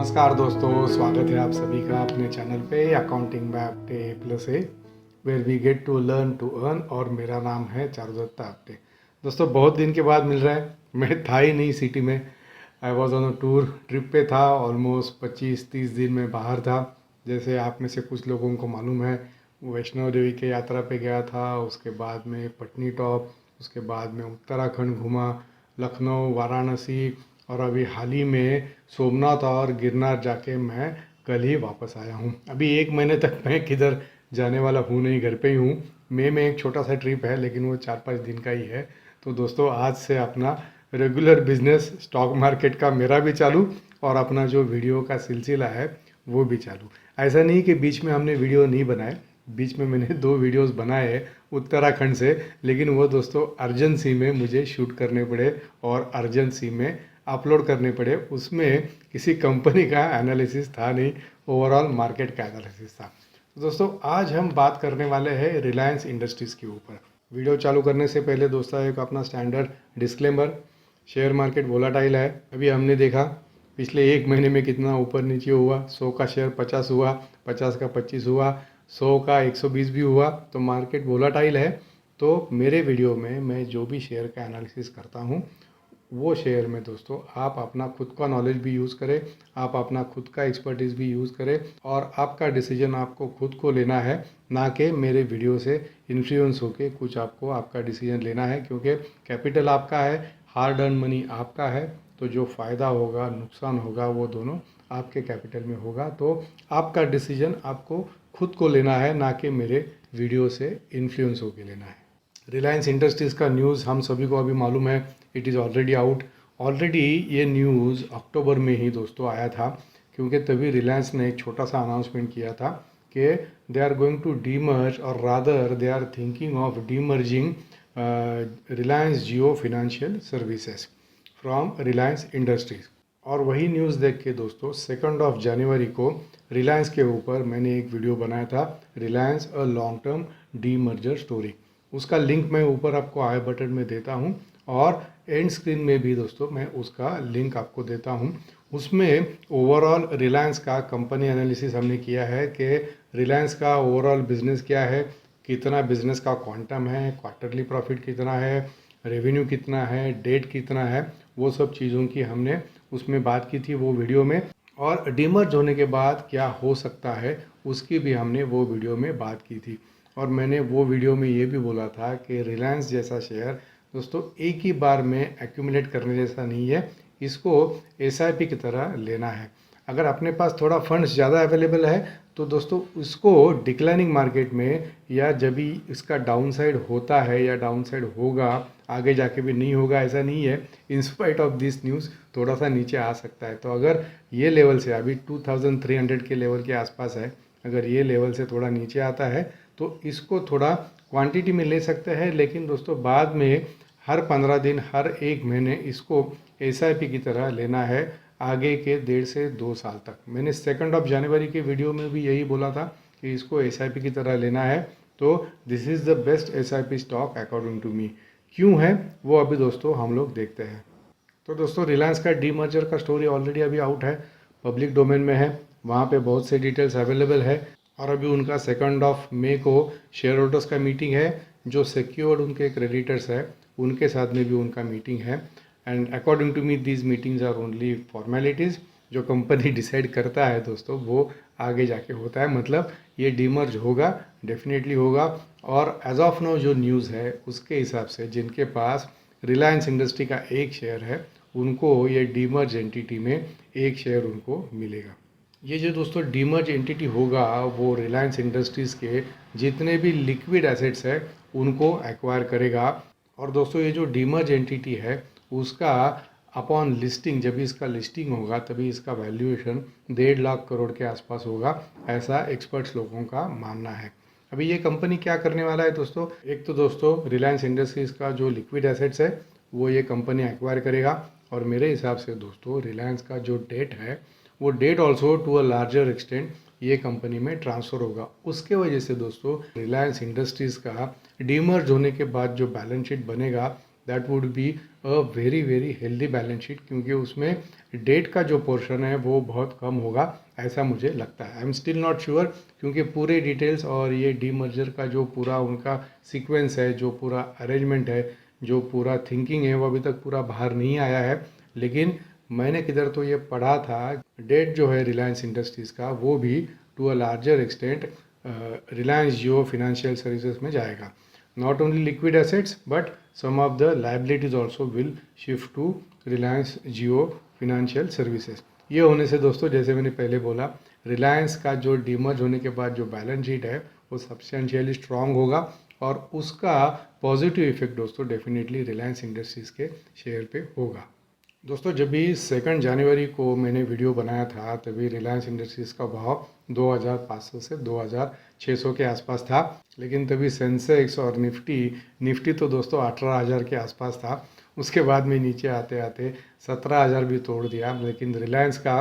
नमस्कार दोस्तों, स्वागत है आप सभी का अपने चैनल पे अकाउंटिंग में Apte plus a where we get to learn to earn. और मेरा नाम है चारुदत्ता आपटे। दोस्तों बहुत दिन के बाद मिल रहा है। मैं था ही नहीं सिटी में। I was on a tour, trip पे था। ऑलमोस्ट 25-30 दिन में बाहर था। जैसे आप में से कुछ लोगों को मालूम है, वैष्णो देवी के यात्रा पे गया था, उसके बाद में पटनी टॉप, उसके बाद में उत्तराखंड घूमा, लखनऊ, वाराणसी, और अभी हाल ही में सोमनाथ और गिरनार जाके मैं कल ही वापस आया हूँ। अभी 1 महीने तक मैं किधर जाने वाला हूँ नहीं, घर पे ही हूँ। मई में एक छोटा सा ट्रिप है, लेकिन वो 4-5 दिन का ही है। तो दोस्तों आज से अपना रेगुलर बिजनेस स्टॉक मार्केट का मेरा भी चालू, और अपना जो वीडियो का सिलसिला है वो भी चालू। ऐसा नहीं कि बीच में हमने वीडियो नहीं बनाए, बीच में मैंने 2 वीडियोस बनाए हैं उत्तराखंड से, लेकिन वो दोस्तों अर्जेंसी में मुझे शूट करने पड़े और अर्जेंसी में अपलोड करने पड़े। उसमें किसी कंपनी का एनालिसिस था नहीं, ओवरऑल मार्केट का एनालिसिस था। तो दोस्तों आज हम बात करने वाले हैं रिलायंस इंडस्ट्रीज़ के ऊपर। वीडियो चालू करने से पहले दोस्तों एक अपना standard disclaimer, share market volatile है। अभी हमने देखा पिछले 1 महीने में कितना ऊपर नीचे हुआ। 100 का शेयर 50 हुआ, 50 का 25 हुआ, 100 का 120 भी हुआ। तो मार्केट वोलाटाइल है। तो मेरे वीडियो में मैं जो भी शेयर का एनालिसिस करता हूँ वो शेयर में दोस्तों आप अपना खुद का नॉलेज भी यूज़ करें, आप अपना खुद का एक्सपर्टीज़ भी यूज़ करें, और आपका डिसीजन आपको खुद को लेना है, ना कि मेरे वीडियो से इन्फ्लुएंस होके कुछ आपको आपका डिसीजन लेना है। क्योंकि कैपिटल आपका है, हार्ड अर्न मनी आपका है, तो जो फ़ायदा होगा नुकसान होगा वो दोनों आपके कैपिटल में होगा। तो आपका डिसीजन आपको खुद को लेना है, ना कि मेरे वीडियो से इन्फ्लुएंस होके लेना है। रिलायंस इंडस्ट्रीज़ का न्यूज़ हम सभी को अभी मालूम है, it is already out. Already ये न्यूज़ अक्टूबर में ही दोस्तों आया था, क्योंकि तभी रिलायंस ने एक छोटा सा अनाउंसमेंट किया था कि they are going to demerge, और rather they are thinking of demerging Reliance Jio financial services from Reliance Industries. और वही न्यूज़ देख के दोस्तों 2 जनवरी को रिलायंस के ऊपर मैंने एक वीडियो बनाया था, Reliance a long term demerger story. उसका लिंक मैं ऊपर आपको आई बटन में देता हूँ, और एंड स्क्रीन में भी दोस्तों मैं उसका लिंक आपको देता हूँ। उसमें ओवरऑल रिलायंस का कंपनी एनालिसिस हमने किया है कि रिलायंस का ओवरऑल बिजनेस क्या है, कितना बिजनेस का क्वांटम है, क्वार्टरली प्रॉफिट कितना है, रेवेन्यू कितना है, डेट कितना है, वो सब चीज़ों की हमने उसमें बात की थी वो वीडियो में। और डीमर्ज होने के बाद क्या हो सकता है उसकी भी हमने वो वीडियो में बात की थी। और मैंने वो वीडियो में ये भी बोला था कि रिलायंस जैसा शेयर दोस्तों एक ही बार में एक्यूमुलेट करने जैसा नहीं है, इसको एसआईपी की तरह लेना है। अगर अपने पास थोड़ा फंड्स ज़्यादा अवेलेबल है तो दोस्तों इसको डिक्लाइनिंग मार्केट में, या जब भी इसका डाउनसाइड होता है या डाउनसाइड होगा, आगे जाके भी नहीं होगा ऐसा नहीं है, इंस्पाइट ऑफ दिस न्यूज़ थोड़ा सा नीचे आ सकता है। तो अगर ये लेवल से अभी 2300 के लेवल के आसपास है, अगर ये लेवल से थोड़ा नीचे आता है तो इसको थोड़ा क्वांटिटी में ले सकते हैं। लेकिन दोस्तों बाद में हर 15 दिन, हर 1 महीने इसको एसआईपी की तरह लेना है आगे के 1.5 से 2 साल तक। मैंने 2 जनवरी के वीडियो में भी यही बोला था कि इसको एसआईपी की तरह लेना है। तो this is the best SIP stock according to me. क्यों है वो अभी दोस्तों हम लोग देखते हैं। तो दोस्तों रिलायंस का डीमर्जर का स्टोरी ऑलरेडी अभी आउट है, पब्लिक डोमेन में है, वहाँ पे बहुत से डिटेल्स अवेलेबल है। और अभी उनका 2 मई को शेयर होल्डर्स का मीटिंग है, जो सिक्योर्ड उनके क्रेडिटर्स है उनके साथ में भी उनका मीटिंग है। And according to me these meetings are only formalities. जो कंपनी डिसाइड करता है दोस्तों वो आगे जाके होता है। मतलब ये डीमर्ज होगा, डेफिनेटली होगा। और एज ऑफ नाउ जो न्यूज़ है उसके हिसाब से जिनके पास रिलायंस इंडस्ट्री का एक शेयर है उनको ये डीमर्ज एंटिटी में एक शेयर उनको मिलेगा। ये जो दोस्तों डीमर्ज एंटिटी होगा वो रिलायंस इंडस्ट्रीज़ के जितने भी लिक्विड एसेट्स है उनको एक्वायर करेगा। और दोस्तों ये जो डीमर्ज एंटिटी है उसका अपॉन लिस्टिंग, जब इसका लिस्टिंग होगा तभी इसका वैल्यूएशन 1.5 लाख करोड़ के आसपास होगा, ऐसा एक्सपर्ट्स लोगों का मानना है। अभी ये कंपनी क्या करने वाला है दोस्तों, एक तो दोस्तों रिलायंस इंडस्ट्रीज़ का जो लिक्विड एसेट्स है वो ये कंपनी एक्वायर करेगा। और मेरे हिसाब से दोस्तों रिलायंस का जो डेट है वो date also to a larger extent ये कंपनी में ट्रांसफ़र होगा। उसके वजह से दोस्तों रिलायंस इंडस्ट्रीज़ का डीमर्ज होने के बाद जो बैलेंस शीट बनेगा that would be a very very healthy balance sheet, क्योंकि उसमें डेट का जो पोर्शन है वो बहुत कम होगा, ऐसा मुझे लगता है। I am still not sure, क्योंकि पूरे डिटेल्स और ये डीमर्जर का जो पूरा उनका सीक्वेंस है, जो पूरा अरेंजमेंट है, जो पूरा थिंकिंग है, वो अभी तक पूरा बाहर नहीं आया है। लेकिन मैंने किधर तो ये पढ़ा था, डेट जो है रिलायंस इंडस्ट्रीज़ का वो भी to a larger extent Reliance Jio financial services में जाएगा। Not only liquid assets but some of the liabilities also will shift to Reliance Jio financial services. ये होने से दोस्तों, जैसे मैंने पहले बोला, रिलायंस का जो डीमर्ज होने के बाद जो बैलेंस शीट है वो सब्सटेंशियली स्ट्रांग होगा, और उसका पॉजिटिव इफेक्ट दोस्तों डेफिनेटली रिलायंस इंडस्ट्रीज़ के शेयर पे होगा। दोस्तों, जब भी 2 जनवरी को मैंने वीडियो बनाया था, तभी रिलायंस इंडस्ट्रीज़ का भाव 2500 से 2600 के आसपास था। लेकिन तभी सेंसेक्स और निफ्टी तो दोस्तों 18,000 के आसपास था। उसके बाद में नीचे आते आते 17,000 भी तोड़ दिया। लेकिन रिलायंस का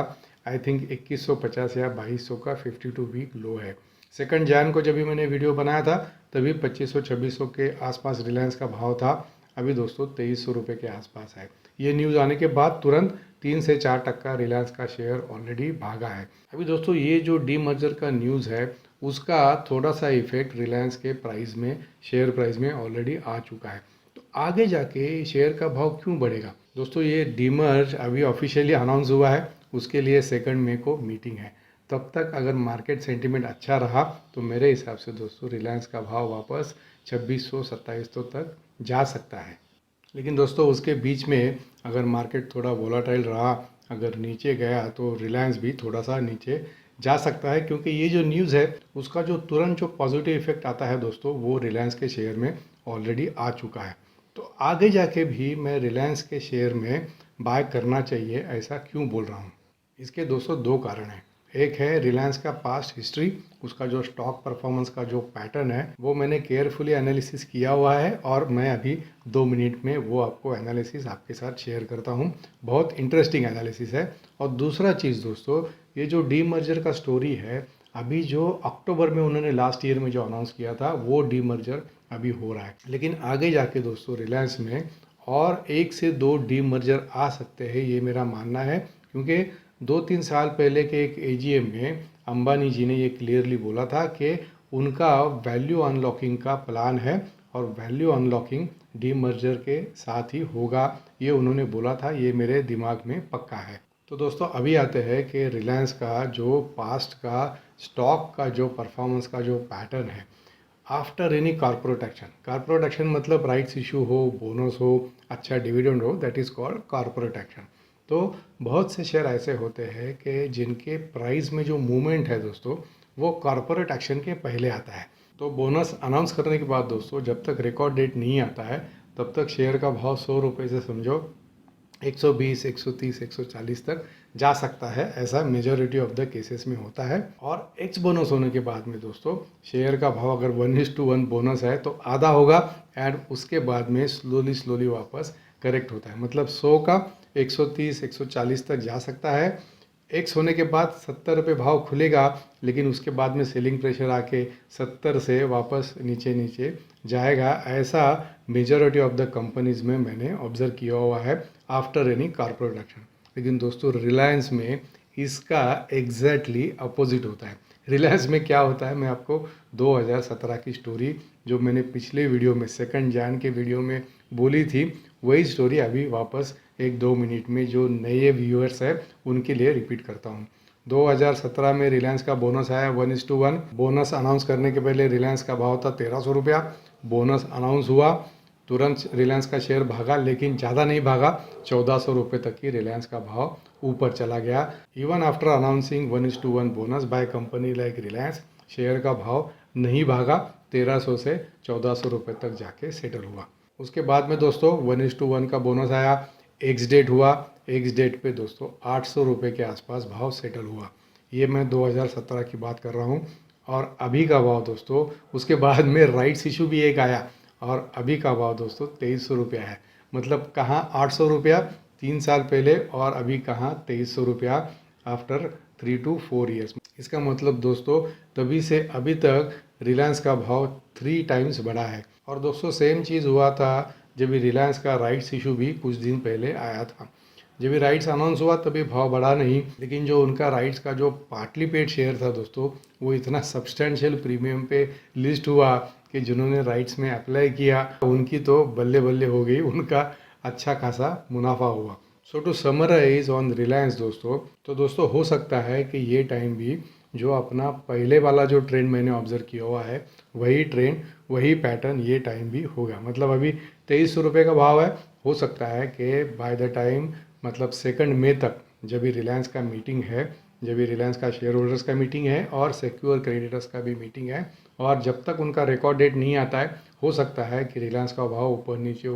आई थिंक 2150 या 2200 का 52 वीक लो है। 2 जैन को जब भी मैंने वीडियो बनाया था, तभी 2500-2600 के आसपास रिलायंस का भाव था। अभी दोस्तों 2300 रुपये के आसपास है। ये न्यूज़ आने के बाद तुरंत 3 से 4% रिलायंस का शेयर ऑलरेडी भागा है। अभी दोस्तों ये जो डीमर्जर का न्यूज़ है, उसका थोड़ा सा इफेक्ट रिलायंस के प्राइस में, शेयर प्राइस में ऑलरेडी आ चुका है। तो आगे जाके शेयर का भाव क्यों बढ़ेगा? दोस्तों, ये डीमर्ज अभी ऑफिशियली अनाउंस हुआ है, उसके लिए 2 मई को मीटिंग है। तब तक अगर मार्केट सेंटीमेंट अच्छा रहा तो मेरे हिसाब से दोस्तों रिलायंस का भाव वापस 2600-2700 तक जा सकता है। लेकिन दोस्तों, उसके बीच में अगर मार्केट थोड़ा वोलाटाइल रहा, अगर नीचे गया, तो रिलायंस भी थोड़ा सा नीचे जा सकता है, क्योंकि ये जो न्यूज़ है उसका जो तुरंत जो पॉजिटिव इफेक्ट आता है दोस्तों, वो रिलायंस के शेयर में ऑलरेडी आ चुका है। तो आगे जाके भी मैं रिलायंस के शेयर में बाय करना चाहिए, ऐसा क्यों बोल रहा हूँ? इसके दोस्तों 2 कारण हैं। एक है रिलायंस का पास्ट हिस्ट्री, उसका जो स्टॉक परफॉर्मेंस का जो पैटर्न है वो मैंने केयरफुली एनालिसिस किया हुआ है, और मैं अभी 2 मिनट में वो आपको एनालिसिस आपके साथ शेयर करता हूँ। बहुत इंटरेस्टिंग एनालिसिस है। और दूसरा चीज़ दोस्तों, ये जो डीमर्जर का स्टोरी है, अभी जो अक्टूबर में उन्होंने लास्ट ईयर में जो अनाउंस किया था, वो डीमर्जर अभी हो रहा है। लेकिन आगे जाके दोस्तों रिलायंस में और 1 से 2 डीमर्जर आ सकते हैं, ये मेरा मानना है। क्योंकि 2-3 साल पहले के एक एजीएम में अंबानी जी ने ये क्लियरली बोला था कि उनका वैल्यू अनलॉकिंग का प्लान है, और वैल्यू अनलॉकिंग डीमर्जर के साथ ही होगा, ये उन्होंने बोला था। ये मेरे दिमाग में पक्का है। तो दोस्तों, अभी आते हैं कि रिलायंस का जो पास्ट का स्टॉक का जो परफॉर्मेंस का जो पैटर्न है आफ्टर एनी कॉर्पोरेट एक्शन मतलब राइट्स इशू हो, बोनस हो, अच्छा डिविडेंड हो, that is called corporate action. तो बहुत से शेयर ऐसे होते हैं कि जिनके प्राइस में जो मूवमेंट है दोस्तों, वो कॉर्पोरेट एक्शन के पहले आता है। तो बोनस अनाउंस करने के बाद दोस्तों, जब तक रिकॉर्ड डेट नहीं आता है, तब तक शेयर का भाव 100 रुपये से समझो 120, 130, 140 तक जा सकता है। ऐसा मेजॉरिटी ऑफ द केसेस में होता है। और एक्स बोनस होने के बाद में दोस्तों, शेयर का भाव अगर 1:1 बोनस है तो आधा होगा, एंड उसके बाद में स्लोली वापस करेक्ट होता है। मतलब 100 का 130, 140 तक जा सकता है। एक्स होने के बाद 70 रुपये भाव खुलेगा, लेकिन उसके बाद में सेलिंग प्रेशर आके 70 से वापस नीचे जाएगा। ऐसा मेजॉरिटी ऑफ द कंपनीज में मैंने ऑब्जर्व किया हुआ है आफ्टर एनी कॉर्पोरेट एक्शन। लेकिन दोस्तों, रिलायंस में इसका एग्जैक्टली अपोजिट होता है। रिलायंस में क्या होता है, मैं आपको 2017 की स्टोरी जो मैंने पिछले वीडियो में 2 जैन के वीडियो में बोली थी, वही स्टोरी अभी वापस 1-2 मिनट में जो नए व्यूअर्स हैं उनके लिए रिपीट करता हूँ। 2017 में रिलायंस का बोनस आया 1:1। बोनस अनाउंस करने के पहले रिलायंस का भाव था 1300 रुपया। बोनस अनाउंस हुआ, तुरंत रिलायंस का शेयर भागा, लेकिन ज़्यादा नहीं भागा, 1400 रुपये तक ही रिलायंस का भाव ऊपर चला गया। Even after announcing 1:1 bonus by company like Reliance, share का भाव नहीं भागा, 1300 से 1400 रुपये तक जाके सेटल हुआ। उसके बाद में दोस्तों 1:1 का बोनस आया, एक्स डेट हुआ, एक्स डेट पे दोस्तों 800 रुपये के आसपास भाव सेटल हुआ। ये मैं 2017 की बात कर रहा हूँ। और अभी का भाव दोस्तों, उसके बाद में राइट्स इशू भी एक आया, और अभी का भाव दोस्तों 2300 रुपया है। मतलब कहाँ 800 रुपया 3 साल पहले, और अभी कहाँ 2300 रुपया आफ्टर 3 to 4 ईयर्स। इसका मतलब दोस्तों, तभी से अभी तक रिलायंस का भाव 3 टाइम्स बढ़ा है। और दोस्तों, सेम चीज़ हुआ था जब भी रिलायंस का राइट्स इशू भी कुछ दिन पहले आया था। जब भी राइट्स अनाउंस हुआ तभी भाव बढ़ा नहीं, लेकिन जो उनका राइट्स का जो पार्टली पेड शेयर था दोस्तों, वो इतना सब्सटेंशियल प्रीमियम पे लिस्ट हुआ कि जिन्होंने राइट्स में अप्लाई किया उनकी तो बल्ले बल्ले हो गई, उनका अच्छा खासा मुनाफा हुआ। सो टू समराइज ऑन रिलायंस दोस्तों, तो दोस्तों हो सकता है कि ये टाइम भी जो अपना पहले वाला जो ट्रेंड मैंने ऑब्जर्व किया हुआ है वही ट्रेंड वही पैटर्न ये टाइम भी होगा। मतलब अभी 2300 रुपये का भाव है, हो सकता है कि बाय द टाइम मतलब 2 मई तक जब भी रिलायंस का मीटिंग है, जब भी रिलायंस का शेयर होल्डर्स का मीटिंग है और सिक्योर क्रेडिटर्स का भी मीटिंग है, और जब तक उनका रिकॉर्ड डेट नहीं आता है हो सकता है कि रिलायंस का भाव ऊपर नीचे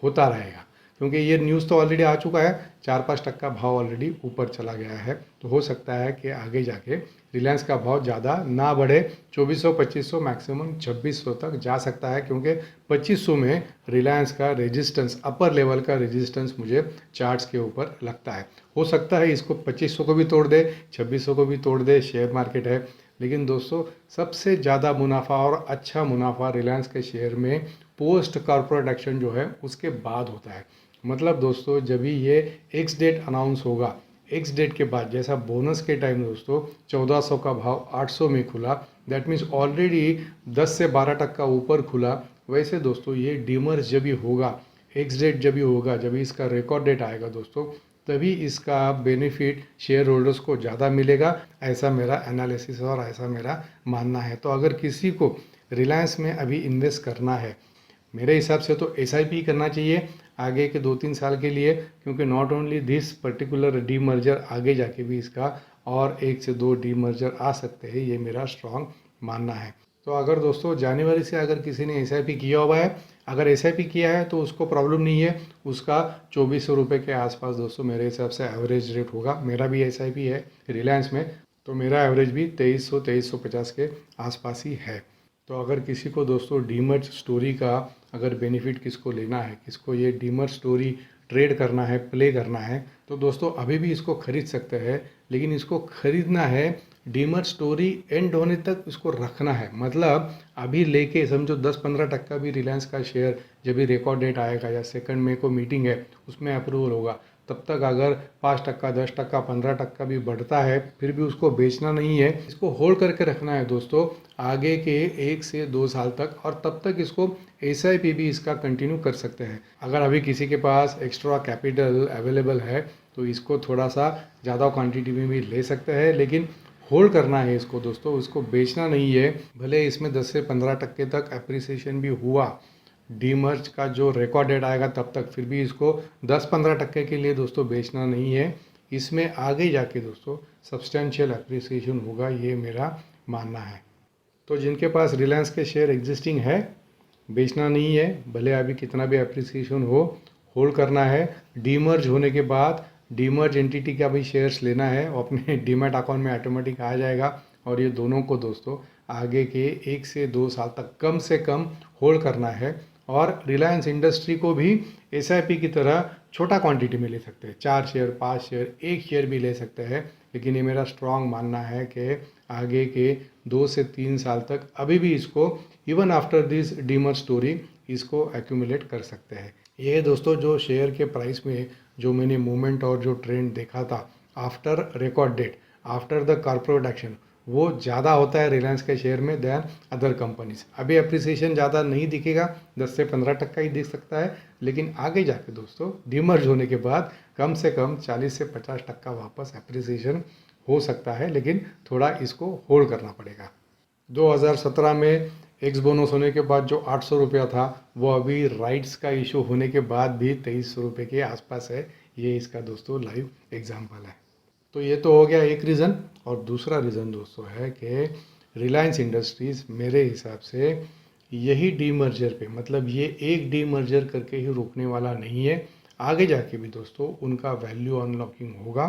होता रहेगा। क्योंकि ये न्यूज़ तो ऑलरेडी आ चुका है, 4-5% भाव ऑलरेडी ऊपर चला गया है, तो हो सकता है कि आगे जाके रिलायंस का भाव ज़्यादा ना बढ़े, 2400-2500 मैक्सिमम 2600 तक जा सकता है। क्योंकि 2500 में रिलायंस का रेजिस्टेंस, अपर लेवल का रेजिस्टेंस मुझे चार्ट्स के ऊपर लगता है। हो सकता है इसको 2500 को भी तोड़ दे, 2600 को भी तोड़ दे, शेयर मार्केट है। लेकिन दोस्तों सबसे ज़्यादा मुनाफा और अच्छा मुनाफा रिलायंस के शेयर में पोस्ट कॉर्पोरेट एक्शन जो है उसके बाद होता है। मतलब दोस्तों जब भी ये एक्स डेट अनाउंस होगा, एक्स डेट के बाद जैसा बोनस के टाइम दोस्तों 1400 का भाव 800 में खुला, दैट मीन्स ऑलरेडी 10 से 12% ऊपर खुला। वैसे दोस्तों ये डीमर्ज जब भी होगा, एक्स डेट जब भी होगा, जब भी इसका रिकॉर्ड डेट आएगा दोस्तों, तभी इसका बेनिफिट शेयर होल्डर्स को ज़्यादा मिलेगा। ऐसा मेरा एनालिसिस और ऐसा मेरा मानना है। तो अगर किसी को रिलायंस में अभी इन्वेस्ट करना है, मेरे हिसाब से तो एसआईपी करना चाहिए आगे के 2-3 साल के लिए। क्योंकि not only this particular D merger, आगे जाके भी इसका और 1 से 2 डी मर्जर आ सकते हैं, ये मेरा स्ट्रॉन्ग मानना है। तो अगर दोस्तों जनवरी से अगर किसी ने एसआईपी किया हुआ है, अगर एसआईपी किया है तो उसको प्रॉब्लम नहीं है, उसका 2400 रुपये के आसपास दोस्तों मेरे हिसाब से एवरेज रेट होगा। मेरा भी एसआईपी है रिलायंस में, तो मेरा एवरेज भी 2300-2350 के आसपास ही है। तो अगर किसी को दोस्तों डीमर्ज स्टोरी का अगर बेनिफिट किसको लेना है, किसको ये डीमर्ज स्टोरी ट्रेड करना है, प्ले करना है, तो दोस्तों अभी भी इसको खरीद सकते हैं। लेकिन इसको खरीदना है, डीमर्ज स्टोरी एंड होने तक इसको रखना है। मतलब अभी लेके समझो 10-15% भी रिलायंस का शेयर जब भी रिकॉर्ड डेट आएगा या 2 मई को मीटिंग है उसमें अप्रूवल होगा, तब तक अगर 5%, 10%, 15% भी बढ़ता है फिर भी उसको बेचना नहीं है, इसको होल्ड करके रखना है दोस्तों आगे के 1 से 2 साल तक। और तब तक इसको एसआईपी भी इसका कंटिन्यू कर सकते हैं। अगर अभी किसी के पास एक्स्ट्रा कैपिटल अवेलेबल है तो इसको थोड़ा सा ज़्यादा क्वांटिटी में भी ले सकते हैं, लेकिन होल्ड करना है इसको दोस्तों, उसको बेचना नहीं है। भले इसमें 10 से 15% तक अप्रिसिएशन भी हुआ, डीमर्ज का जो रिकॉर्ड डेट आएगा तब तक, फिर भी इसको 10-15% के लिए दोस्तों बेचना नहीं है। इसमें आगे जाके दोस्तों सब्सटेंशियल अप्रिसिएशन होगा, ये मेरा मानना है। तो जिनके पास रिलायंस के शेयर एग्जिस्टिंग है, बेचना नहीं है, भले अभी कितना भी अप्रिसिएशन हो, होल्ड करना है। डीमर्ज होने के बाद डीमर्ज एंटिटी का भी शेयर्स लेना है, और अपने डीमैट अकाउंट में ऑटोमेटिक आ जाएगा। और ये दोनों को दोस्तों आगे के 1 से 2 साल तक कम से कम होल्ड करना है। और रिलायंस इंडस्ट्री को भी एसआईपी की तरह छोटा क्वांटिटी में ले सकते हैं, 4 शेयर, 5 शेयर, 1 शेयर भी ले सकते हैं। लेकिन ये मेरा स्ट्रॉन्ग मानना है कि आगे के 2 से 3 साल तक अभी भी इसको, इवन आफ्टर दिस डीमर स्टोरी, इसको एक्यूमुलेट कर सकते हैं। ये दोस्तों जो शेयर के प्राइस में जो मैंने मूवमेंट और जो ट्रेंड देखा था after record date, after the corporate action, वो ज़्यादा होता है रिलायंस के शेयर में दैन अदर कंपनीज। अभी अप्रिसिएशन ज़्यादा नहीं दिखेगा, 10 से 15% ही दिख सकता है, लेकिन आगे जाके दोस्तों डीमर्ज होने के बाद कम से कम 40 से 50% वापस अप्रिसिएशन हो सकता है। लेकिन थोड़ा इसको होल्ड करना पड़ेगा। 2017 में एक्स बोनस होने के बाद जो 800 रुपया था, वो अभी राइट्स का इशू होने के बाद भी 2300 रुपये के आसपास है। ये इसका दोस्तों लाइव एग्जाम्पल है। तो ये तो हो गया एक रीज़न। और दूसरा रीज़न दोस्तों है कि रिलायंस इंडस्ट्रीज़ मेरे हिसाब से यही डीमर्जर पे, मतलब ये एक डीमर्जर करके ही रुकने वाला नहीं है। आगे जाके भी दोस्तों उनका वैल्यू अनलॉकिंग होगा।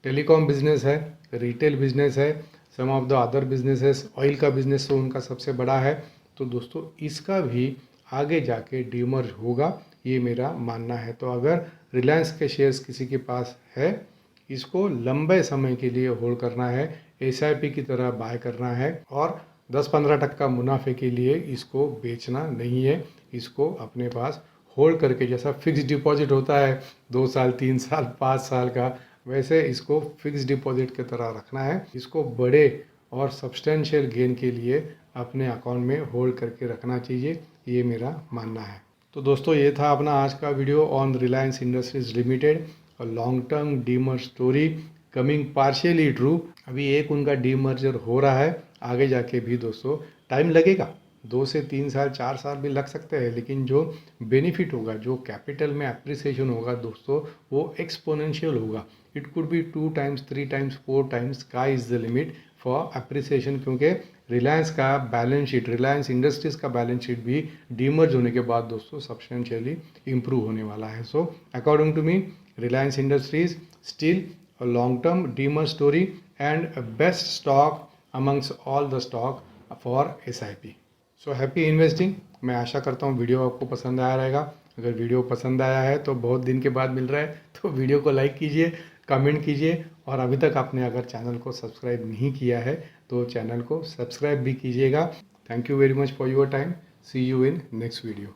टेलीकॉम बिजनेस है, रिटेल बिजनेस है, some of the other businesses, oil का बिजनेस तो उनका सबसे बड़ा है। तो दोस्तों इसका भी आगे जाके डीमर्ज होगा, ये मेरा मानना है। तो अगर रिलायंस के शेयर्स किसी के पास है, इसको लंबे समय के लिए होल्ड करना है, एसआईपी की तरह बाय करना है, और 10-15% मुनाफे के लिए इसको बेचना नहीं है। इसको अपने पास होल्ड करके, जैसा फिक्स डिपॉजिट होता है 2 साल 3 साल 5 साल का, वैसे इसको फिक्स डिपॉजिट की तरह रखना है। इसको बड़े और सब्सटेंशियल गेन के लिए अपने अकाउंट में होल्ड करके रखना चाहिए, ये मेरा मानना है। तो दोस्तों ये था अपना आज का video on Reliance industries limited, long term डीमर story coming partially true. अभी एक उनका डीमर्जर हो रहा है, आगे जाके भी दोस्तों टाइम लगेगा, 2 से 3 साल 4 साल भी लग सकते हैं, लेकिन जो बेनिफिट होगा, जो कैपिटल में अप्रिसिएशन होगा दोस्तों, वो एक्सपोनेंशियल होगा। It could be 2 times 3 times 4 times, sky is the limit for appreciation. क्योंकि रिलायंस का बैलेंस शीट, रिलायंस इंडस्ट्रीज़ का बैलेंस शीट भी डीमर्ज होने के बाद दोस्तों सब्सटेंशियली इम्प्रूव होने वाला है। So according to me, Reliance industries still a long term demer story and a best stock amongst all the stock for SIP. So happy investing. मैं आशा करता हूँ वीडियो आपको पसंद आया रहेगा। अगर वीडियो पसंद आया है तो बहुत दिन के बाद मिल रहा है, तो वीडियो को लाइक कीजिए, कमेंट कीजिए, और अभी तक आपने अगर चैनल को सब्सक्राइब नहीं किया है तो चैनल को सब्सक्राइब भी कीजिएगा। Thank you very much for your time. See you in next video.